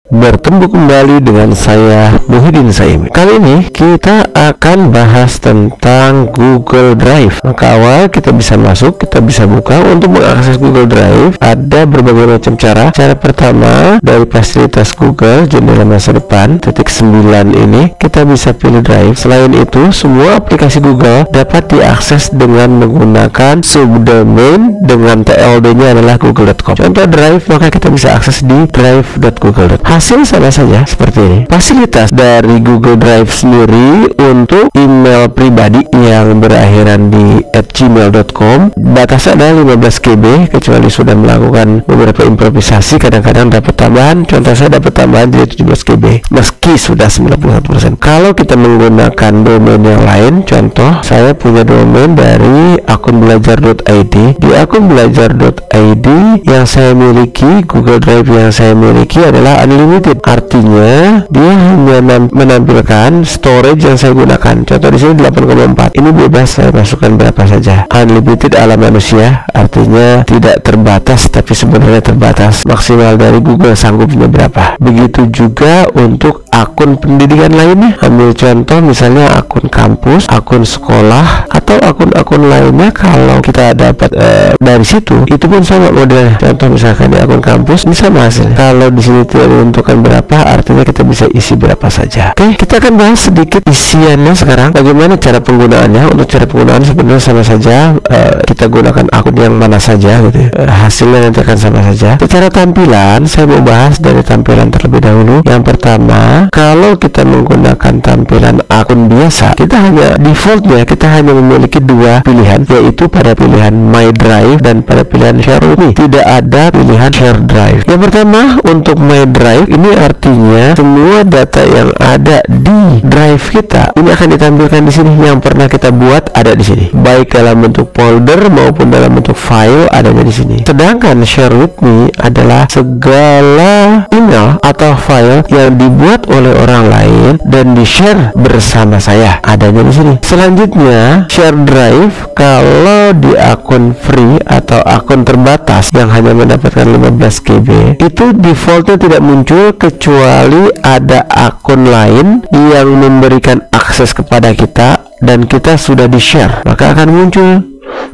Bertemu kembali dengan saya Muhyiddin Saimi. Kali ini kita akan bahas tentang Google Drive. Maka awal kita bisa masuk, kita bisa buka. Untuk mengakses Google Drive ada berbagai macam cara. Cara pertama dari fasilitas Google jendela masa depan titik 9 ini kita bisa pilih Drive. Selain itu semua aplikasi Google dapat diakses dengan menggunakan subdomain dengan TLD nya adalah google.com. Contoh Drive, maka kita bisa akses di drive.google.com. Hasil sama saja seperti ini. Fasilitas dari Google Drive sendiri untuk email pribadi yang berakhiran di @gmail.com batasnya adalah 15 KB, kecuali sudah melakukan beberapa improvisasi kadang-kadang dapat tambahan. Contoh saya dapat tambahan jadi 17 KB meski sudah 91%. Kalau kita menggunakan domain yang lain, contoh saya punya domain dari akun belajar.id. Di akun belajar.id yang saya miliki, Google Drive yang saya miliki adalah unlimited, artinya dia hanya menampilkan storage yang saya gunakan. Contoh di sini 8,4, ini bebas saya masukkan berapa saja. Unlimited ala manusia, artinya tidak terbatas, tapi sebenarnya terbatas. Maksimal dari Google sanggupnya berapa. Begitu juga untuk akun pendidikan lainnya. Ambil contoh misalnya akun kampus, akun sekolah, atau akun-akun lainnya. Kalau kita dapat dari situ, itu pun sama modelnya. Contoh misalkan di akun kampus, ini sama hasilnya. Kalau di sini tidak menentukan berapa, artinya kita bisa isi berapa saja. Oke, kita akan bahas sedikit isiannya sekarang. Bagaimana cara penggunaannya? Untuk cara penggunaan sebenarnya sama saja. Kita gunakan akun yang mana saja gitu ya. Hasilnya nanti akan sama saja. Secara tampilan, saya mau bahas dari tampilan terlebih dahulu. Yang pertama, kalau kita menggunakan tampilan akun biasa, kita hanya defaultnya kita hanya memiliki dua pilihan, yaitu pada pilihan My Drive dan pada pilihan Share With Me. Tidak ada pilihan Share Drive. Yang pertama, untuk My Drive ini artinya semua data yang ada di drive kita ini akan ditampilkan di sini. Yang pernah kita buat ada di sini, baik dalam bentuk folder maupun dalam bentuk file adanya di sini. Sedangkan Share With Me adalah segala email atau file yang dibuat oleh orang lain dan di-share bersama saya adanya di sini. Selanjutnya, Share Drive kalau di akun free atau akun terbatas yang hanya mendapatkan 15 KB itu defaultnya tidak muncul kecuali ada akun lain yang memberikan akses kepada kita dan kita sudah di-share, maka akan muncul.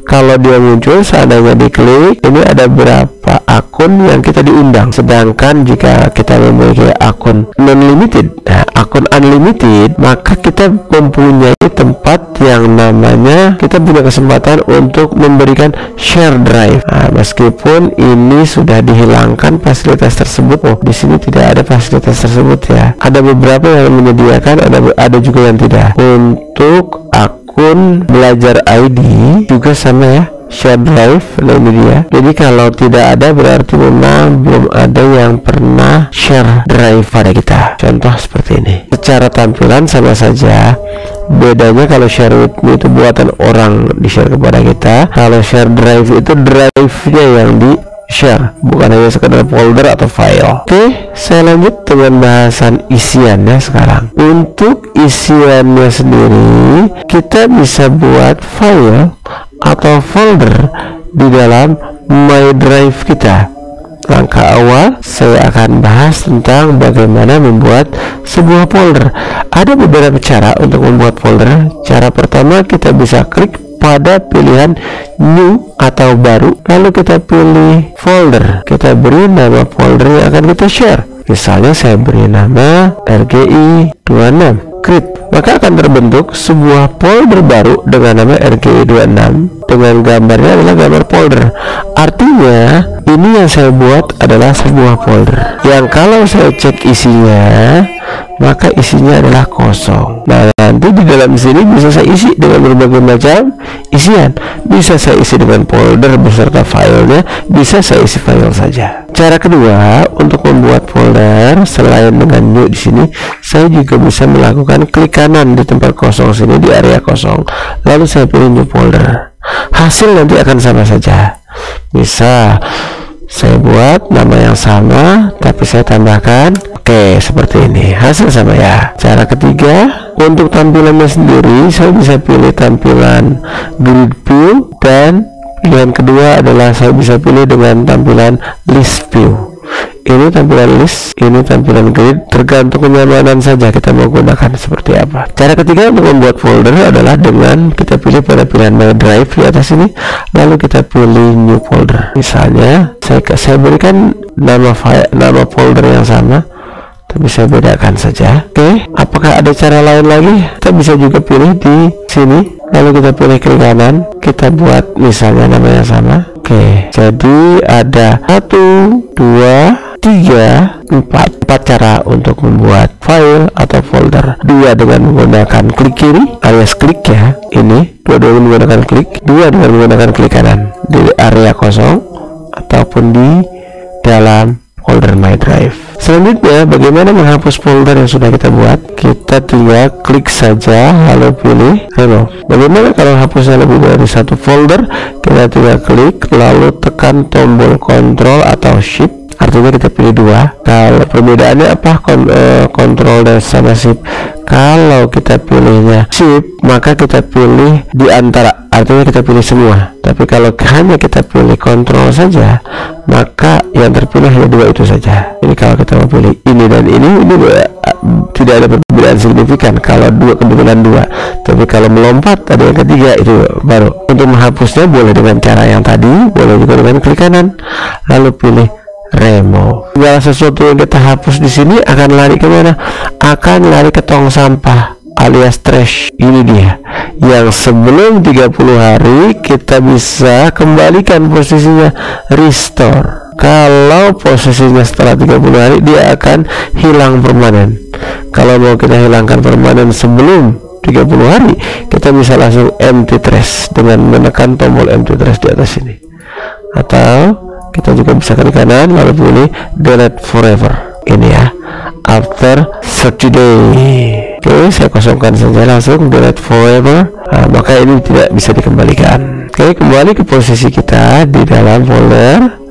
Kalau dia muncul, seandainya diklik, ini ada berapa akun yang kita diundang. Sedangkan jika kita memiliki akun non-limited, akun unlimited, maka kita mempunyai tempat yang namanya, kita punya kesempatan untuk memberikan share drive. Meskipun ini sudah dihilangkan fasilitas tersebut. Oh, di sini tidak ada fasilitas tersebut ya. Ada beberapa yang menyediakan, ada juga yang tidak. Untuk akun belajar ID juga sama ya, share drive. Nah ini dia. Jadi kalau tidak ada berarti memang belum ada yang pernah share drive pada kita. Contoh seperti ini. Secara tampilan sama saja. Bedanya kalau Share With Me itu buatan orang di share kepada kita. Kalau share drive itu drive-nya yang di share, bukan hanya sekedar folder atau file. Oke, saya lanjut dengan bahasan isiannya sekarang. Untuk isiannya sendiri, kita bisa buat file atau folder di dalam My Drive kita. Langkah awal saya akan bahas tentang bagaimana membuat sebuah folder. Ada beberapa cara untuk membuat folder. Cara pertama, kita bisa klik pada pilihan new atau baru, lalu kita pilih folder, kita beri nama folder yang akan kita share. Misalnya saya beri nama RGI 26 create, maka akan terbentuk sebuah folder baru dengan nama RGI 26 dengan gambarnya adalah gambar folder. Artinya ini yang saya buat adalah sebuah folder yang kalau saya cek isinya, maka isinya adalah kosong. Nah, nanti di dalam sini bisa saya isi dengan berbagai macam isian. Bisa saya isi dengan folder beserta filenya, bisa saya isi file saja. Cara kedua untuk membuat folder selain dengan new di sini, saya juga bisa melakukan klik kanan di tempat kosong sini di area kosong, lalu saya pilih new folder. Hasil nanti akan sama saja. Bisa saya buat nama yang sama tapi saya tambahkan. Oke, seperti ini. Hasil sama ya. Cara ketiga, untuk tampilannya sendiri saya bisa pilih tampilan grid view, dan pilihan kedua adalah saya bisa pilih dengan tampilan list view. Ini tampilan list, ini tampilan grid, tergantung kenyamanan saja kita mau gunakan seperti apa. Cara ketiga untuk membuat folder adalah dengan kita pilih pada pilihan My Drive di atas ini, lalu kita pilih New Folder. Misalnya saya berikan nama folder yang sama, tapi saya bedakan saja. Oke, apakah ada cara lain lagi? Kita bisa juga pilih di sini, lalu kita pilih klik kanan, kita buat misalnya nama yang sama. Oke, jadi ada 1, 2, 3, 4 cara untuk membuat file atau folder. 2 dengan menggunakan klik kiri alias klik ya, ini dua-duanya menggunakan klik. 2 dengan menggunakan klik kanan di area kosong ataupun di dalam folder My Drive. Selanjutnya, bagaimana menghapus folder yang sudah kita buat? Kita tinggal klik saja lalu pilih remove. Bagaimana kalau hapusnya lebih dari satu folder? Kita tinggal klik lalu tekan tombol Ctrl atau Shift, artinya kita pilih 2. Kalau perbedaannya apa? Ctrl dan sama Shift. Kalau kita pilihnya Shift, maka kita pilih di antara, artinya kita pilih semua. Tapi kalau hanya kita pilih Ctrl saja, maka yang terpilih hanya 2 itu saja. Ini kalau kita mau pilih ini dan ini tidak ada perbedaan signifikan kalau kebetulan 2. Tapi kalau melompat ada yang ketiga, itu baru. Untuk menghapusnya boleh dengan cara yang tadi, boleh juga dengan klik kanan lalu pilih remove. Segala sesuatu yang kita hapus di sini akan lari kemana? Akan lari ke tong sampah alias trash. Ini dia yang sebelum 30 hari kita bisa kembalikan posisinya, restore. Kalau posisinya setelah 30 hari dia akan hilang permanen. Kalau mau kita hilangkan permanen sebelum 30 hari, kita bisa langsung empty trash dengan menekan tombol empty trash di atas sini, atau kita juga bisa klik kanan lalu pilih delete forever. Ini ya, after 30 day. Oke, saya kosongkan saja langsung delete forever. Maka ini tidak bisa dikembalikan. Oke, kembali ke posisi kita di dalam folder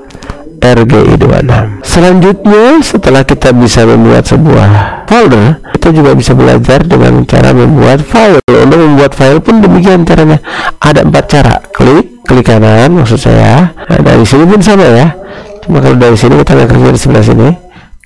RGI26. Selanjutnya, setelah kita bisa membuat sebuah folder, kita juga bisa belajar dengan cara membuat file. Untuk membuat file pun demikian caranya. Ada 4 cara. Klik kanan maksud saya. Nah, dari sini pun sama ya. Cuma kalau dari sini kita nggak klik di sebelah sini.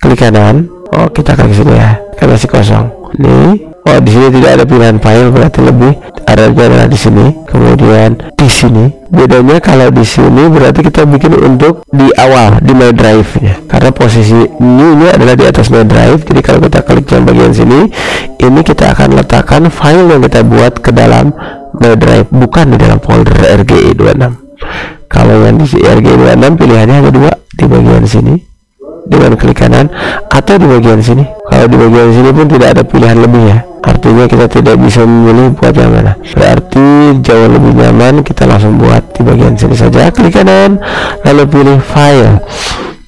Klik kanan. Oh, kita klik sini ya. Kan masih kosong. Nih. Oh, di sini tidak ada pilihan file, berarti lebih arahnya adalah di sini. Kemudian di sini. Bedanya kalau di sini berarti kita bikin untuk di awal di My Drive-nya. Karena posisi ini adalah di atas My Drive. Jadi kalau kita klik yang bagian sini, ini kita akan letakkan file yang kita buat ke dalam My Drive, bukan di dalam folder RGI26. Kalau yang di RGI26 pilihannya hanya 2, di bagian sini dengan klik kanan atau di bagian sini. Kalau di bagian sini pun tidak ada pilihan lebih ya, artinya kita tidak bisa memilih buat yang mana. Berarti jauh lebih nyaman kita langsung buat di bagian sini saja. Klik kanan lalu pilih file.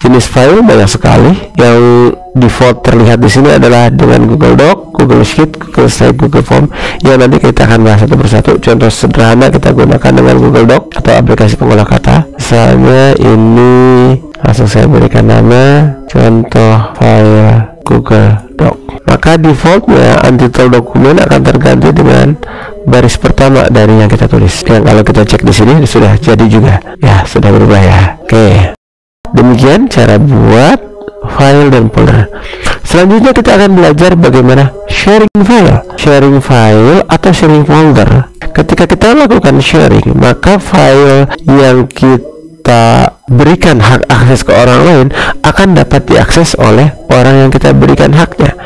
Jenis file banyak sekali. Yang default terlihat di sini adalah dengan Google Doc, Google Sheet, Google Slide, Google Form, yang nanti kita akan bahas satu persatu. Contoh sederhana kita gunakan dengan Google Doc atau aplikasi pengolah kata. Misalnya ini, langsung saya berikan nama contoh file Google Doc. Maka defaultnya untitled dokumen akan terganti dengan baris pertama dari yang kita tulis. Yang kalau kita cek di sini sudah jadi juga ya, sudah berubah ya. Oke, demikian cara buat file dan folder. Selanjutnya kita akan belajar bagaimana sharing file atau sharing folder. Ketika kita lakukan sharing, maka file yang kita berikan hak akses ke orang lain akan dapat diakses oleh orang yang kita berikan haknya.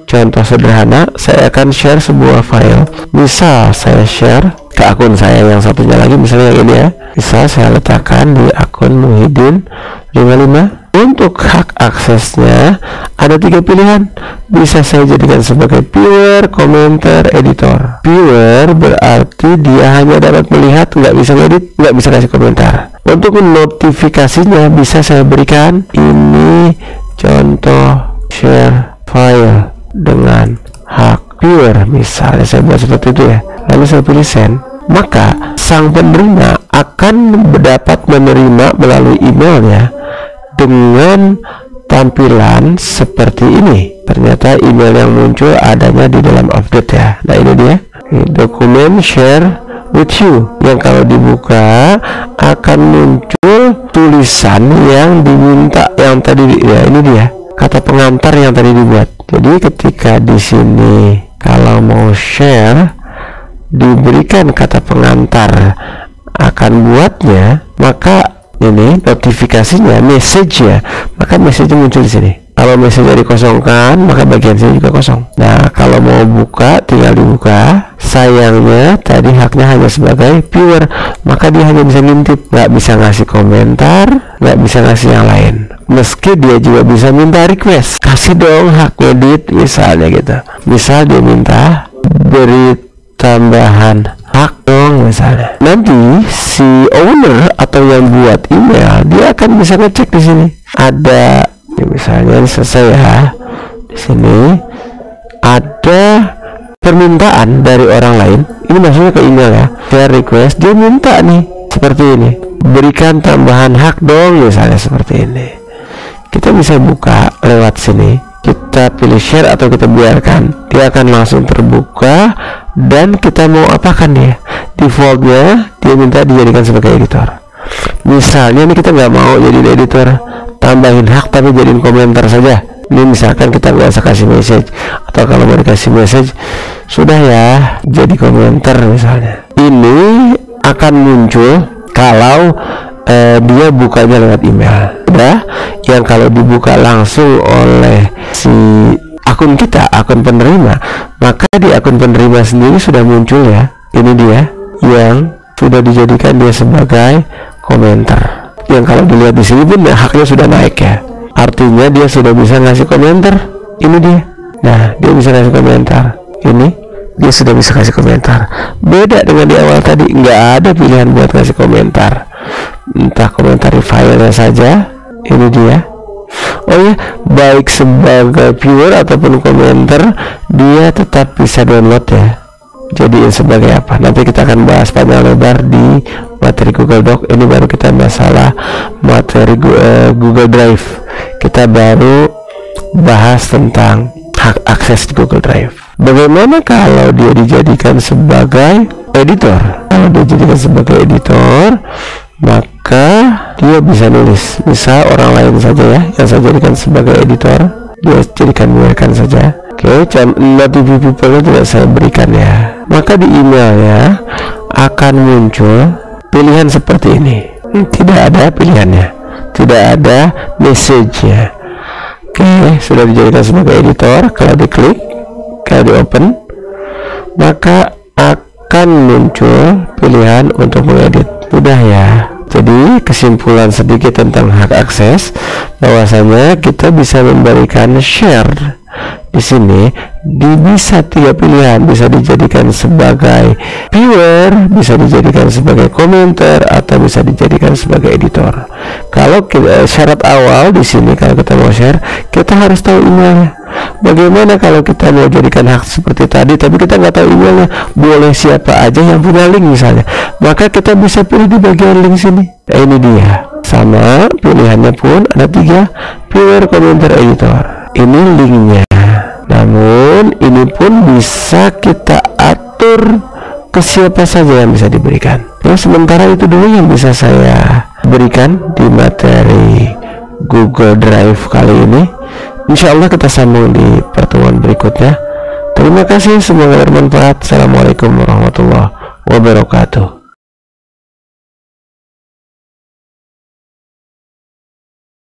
Contoh sederhana, saya akan share sebuah file. Misal saya share ke akun saya yang satunya lagi, misalnya yang ini ya. Bisa saya letakkan di akun Muhyiddin 55. Untuk hak aksesnya ada 3 pilihan. Bisa saya jadikan sebagai viewer, komentar, editor. Viewer berarti dia hanya dapat melihat, nggak bisa ngedit, nggak bisa kasih komentar. Untuk notifikasinya bisa saya berikan ini contoh share file dengan hak viewer, misalnya saya buat seperti itu ya. Lalu saya pilih send, maka sang penerima akan dapat menerima melalui emailnya dengan tampilan seperti ini. Ternyata email yang muncul adanya di dalam update ya. Nah, ini dia dokumen share with you, yang kalau dibuka akan muncul tulisan yang diminta yang tadi ya, ini dia kata pengantar yang tadi dibuat. Jadi ketika di sini kalau mau share diberikan kata pengantar akan buatnya, maka ini notifikasinya, message-nya, maka message-nya muncul di sini. Kalau message-nya dikosongkan, maka bagian sini juga kosong. Nah, kalau mau buka tinggal dibuka. Sayangnya tadi haknya hanya sebagai viewer, maka dia hanya bisa ngintip, nggak bisa ngasih komentar, nggak bisa ngasih yang lain. Meski dia juga bisa minta request, kasih dong hak edit misalnya gitu. Misal dia minta beri tambahan hak dong misalnya. Nanti si owner atau yang buat email dia akan bisa ngecek di sini. Ada ya, misalnya selesai ya. Di sini ada permintaan dari orang lain. Ini maksudnya ke email ya. Share request, dia minta nih seperti ini. Berikan tambahan hak dong misalnya seperti ini. Kita bisa buka lewat sini. Kita pilih share atau kita biarkan, dia akan langsung terbuka. Dan kita mau apakan dia, defaultnya dia minta dijadikan sebagai editor. Misalnya ini kita nggak mau jadi editor, tambahin hak tapi jadiin komentar saja. Ini misalkan kita nggak usah kasih message, atau kalau mau dikasih message sudah ya jadi komentar misalnya. Ini akan muncul kalau dia bukanya lewat email. Udah, yang kalau dibuka langsung oleh si akun kita, akun penerima, maka di akun penerima sendiri sudah muncul ya. Ini dia yang sudah dijadikan dia sebagai komentar. Yang kalau dilihat di sini pun haknya sudah naik ya. Artinya dia sudah bisa ngasih komentar. Ini dia. Nah, dia bisa ngasih komentar. Ini dia sudah bisa kasih komentar. Beda dengan di awal tadi, nggak ada pilihan buat ngasih komentar. Entah komentari filenya saja. Ini dia. Oh ya, baik sebagai viewer ataupun komentar, dia tetap bisa download ya. Jadiin sebagai apa? Nanti kita akan bahas panjang lebar di materi Google Doc. Ini baru kita masalah materi Google Drive. Kita baru bahas tentang hak akses di Google Drive. Bagaimana kalau dia dijadikan sebagai editor? Kalau dia dijadikan sebagai editor, maka dia bisa nulis. Misal orang lain saja ya yang saya jadikan sebagai editor, dia jadikan biarkan saja. Oke, notifikasi people tidak saya berikan ya. Maka di emailnya akan muncul pilihan seperti ini. Tidak ada pilihannya, tidak ada message-nya. Oke, sudah dijadikan sebagai editor. Kalau diklik, kalau di open, maka akan muncul pilihan untuk mengedit. Mudah ya. Jadi kesimpulan sedikit tentang hak akses, bahwasanya kita bisa memberikan share. Di sini bisa 3 pilihan, bisa dijadikan sebagai viewer, bisa dijadikan sebagai komentar, atau bisa dijadikan sebagai editor. Kalau syarat awal di sini, kalau kita mau share, kita harus tahu emailnya. Bagaimana kalau kita mau jadikan hak seperti tadi tapi kita nggak tahu emailnya? Boleh siapa aja yang punya link misalnya, maka kita bisa pilih di bagian link sini. Nah, ini dia. Sama pilihannya pun ada 3, viewer, komentar, editor. Ini linknya. Namun ini pun bisa kita atur ke siapa saja yang bisa diberikan. Nah, sementara itu dulu yang bisa saya berikan di materi Google Drive kali ini. Insya Allah kita sambung di pertemuan berikutnya. Terima kasih, semoga bermanfaat. Assalamualaikum warahmatullahi wabarakatuh.